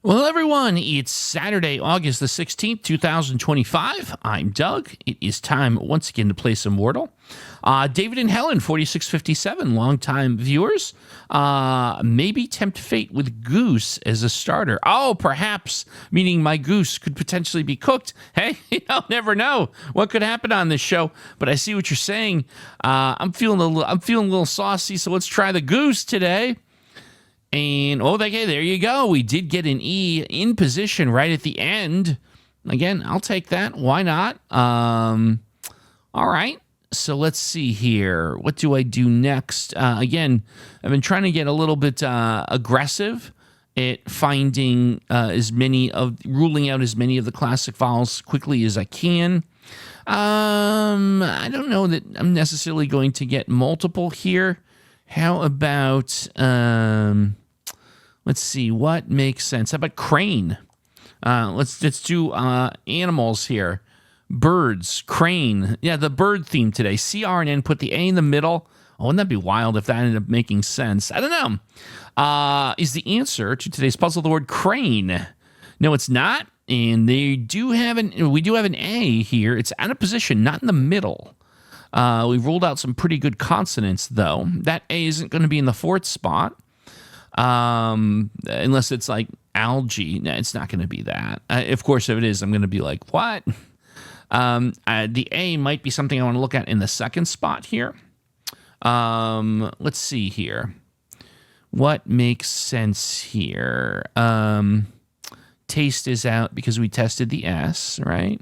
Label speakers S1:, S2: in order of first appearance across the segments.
S1: Well, everyone, it's Saturday, August the 16th, 2025. I'm Doug. It is time once again to play some Wordle. David and Helen, 4657, longtime viewers. Maybe tempt fate with goose as a starter. Oh, perhaps, meaning my goose could potentially be cooked. Hey, never know what could happen on this show. But I see what you're saying. I'm feeling a little saucy, so let's try the goose today. And, okay, there you go. We did get an E in position right at the end. Again, I'll take that. Why not? All right. So let's see here. What do I do next? Again, I've been trying to get a little bit aggressive at finding ruling out as many of the classic vowels quickly as I can. I don't know that I'm necessarily going to get multiple here. How about, let's see, what makes sense? How about crane? Let's do animals here. Birds, crane. Yeah, the bird theme today. CR and N, put the A in the middle. Oh, wouldn't that be wild if that ended up making sense? I don't know. Is the answer to today's puzzle the word crane? No, it's not. And we do have an A here. It's out of position, not in the middle. We've ruled out some pretty good consonants, though. That A isn't going to be in the fourth spot, unless it's like algae. No, it's not going to be that. Of course, if it is, I'm going to be like, what? The A might be something I want to look at in the second spot here. Let's see here. What makes sense here? Taste is out because we tested the S, right?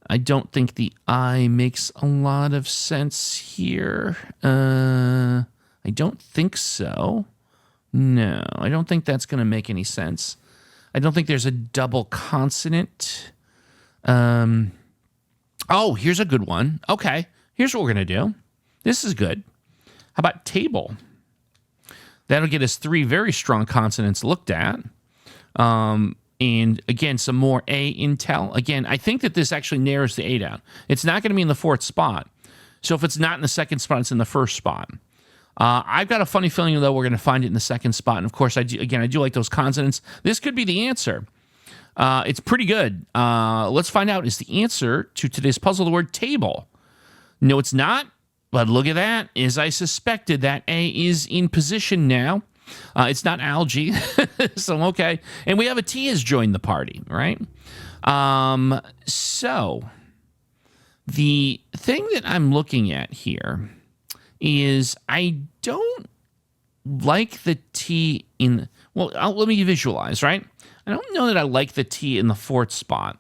S1: I don't think the I makes a lot of sense here. I don't think so. No, I don't think that's going to make any sense. I don't think there's a double consonant. Oh, here's a good one. Okay, here's what we're going to do. This is good. How about table? That'll get us three very strong consonants looked at. And again, some more A intel. Again, I think that this actually narrows the A down. It's not going to be in the fourth spot. So if it's not in the second spot, it's in the first spot. I've got a funny feeling, though, we're going to find it in the second spot. And of course, I do like those consonants. This could be the answer. It's pretty good. Let's find out. Is the answer to today's puzzle the word table? No, it's not. But look at that. As I suspected, that A is in position now. It's not algae, so okay. And we have a T has joined the party, right? So the thing that I'm looking at here is I don't like the T in... Well, let me visualize, right? I don't know that I like the T in the fourth spot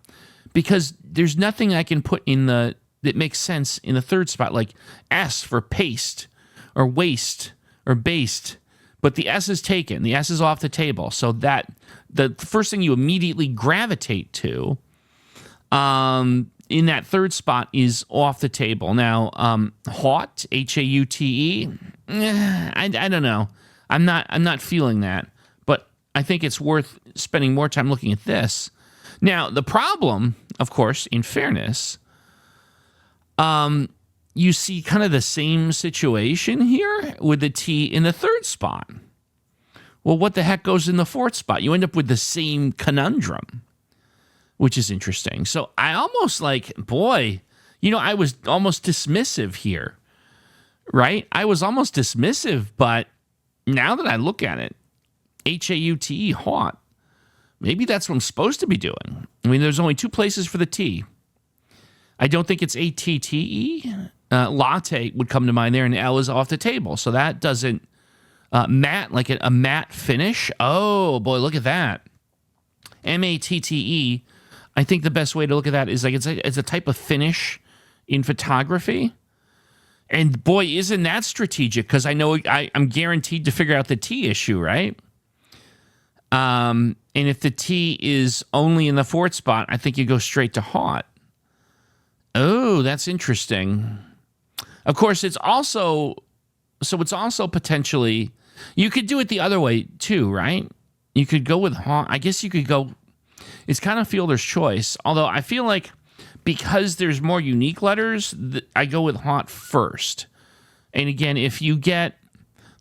S1: because there's nothing I can put in that makes sense in the third spot, like S for paste or waste or based. But the S is taken. The S is off the table. So that the first thing you immediately gravitate to in that third spot is off the table. Now, haute, Haute, I don't know. I'm not feeling that. But I think it's worth spending more time looking at this. Now, the problem, of course, in fairness, you see kind of the same situation here with the T in the third spot. Well, what the heck goes in the fourth spot? You end up with the same conundrum, which is interesting. So I almost I was almost dismissive here, right? I was almost dismissive, but now that I look at it, Haute, hot, maybe that's what I'm supposed to be doing. I mean, there's only two places for the T. I don't think it's ATTE. Latte would come to mind there, and L is off the table. So that doesn't... matte, like a matte finish. Oh, boy, look at that. MATTE. I think the best way to look at that is like it's a type of finish in photography. And, boy, isn't that strategic? Because I know I'm guaranteed to figure out the T issue, right? And if the T is only in the fourth spot, I think you go straight to hot. Oh, that's interesting. Of course, it's also potentially, you could do it the other way too, right? You could go with haunt. I guess you could go, it's kind of fielder's choice. Although I feel like because there's more unique letters, I go with haunt first. And again, if you get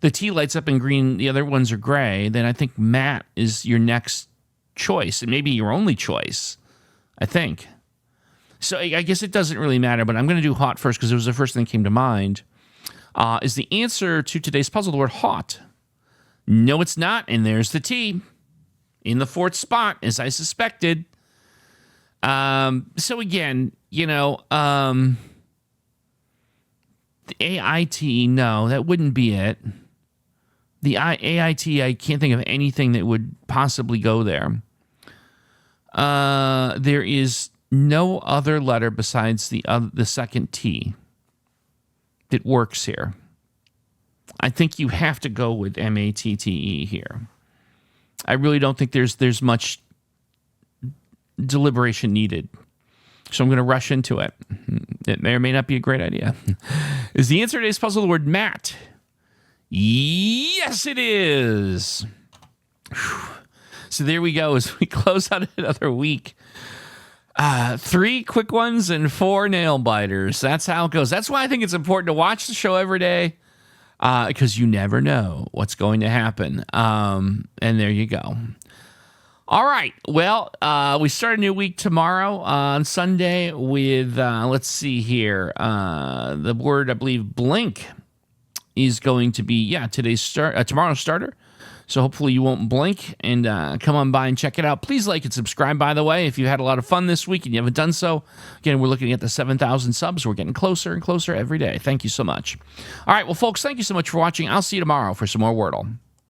S1: the T lights up in green, the other ones are gray, then I think matte is your next choice, and maybe your only choice, I think. So I guess it doesn't really matter, but I'm going to do hot first because it was the first thing that came to mind. Is the answer to today's puzzle the word hot? No, it's not, and there's the T in the fourth spot, as I suspected. So again, the AIT, no, that wouldn't be it. The AIT, I can't think of anything that would possibly go there. There is no other letter besides the second T that works here. I think you have to go with MATTE here. I really don't think there's much deliberation needed. So I'm going to rush into it. It may or may not be a great idea. Is the answer to today's puzzle the word matte? Yes, it is. Whew. So there we go as we close out another week. 3 quick ones and 4 nail biters. That's how it goes. That's why I think it's important to watch the show every day, because you never know what's going to happen. And there you go. All right. Well, we start a new week tomorrow on Sunday with, let's see here, the word, I believe, blink is going to be, tomorrow's starter. So hopefully you won't blink, and come on by and check it out. Please like and subscribe, by the way, if you had a lot of fun this week and you haven't done so. Again, we're looking at the 7,000 subs. We're getting closer and closer every day. Thank you so much. All right, well, folks, thank you so much for watching. I'll see you tomorrow for some more Wordle.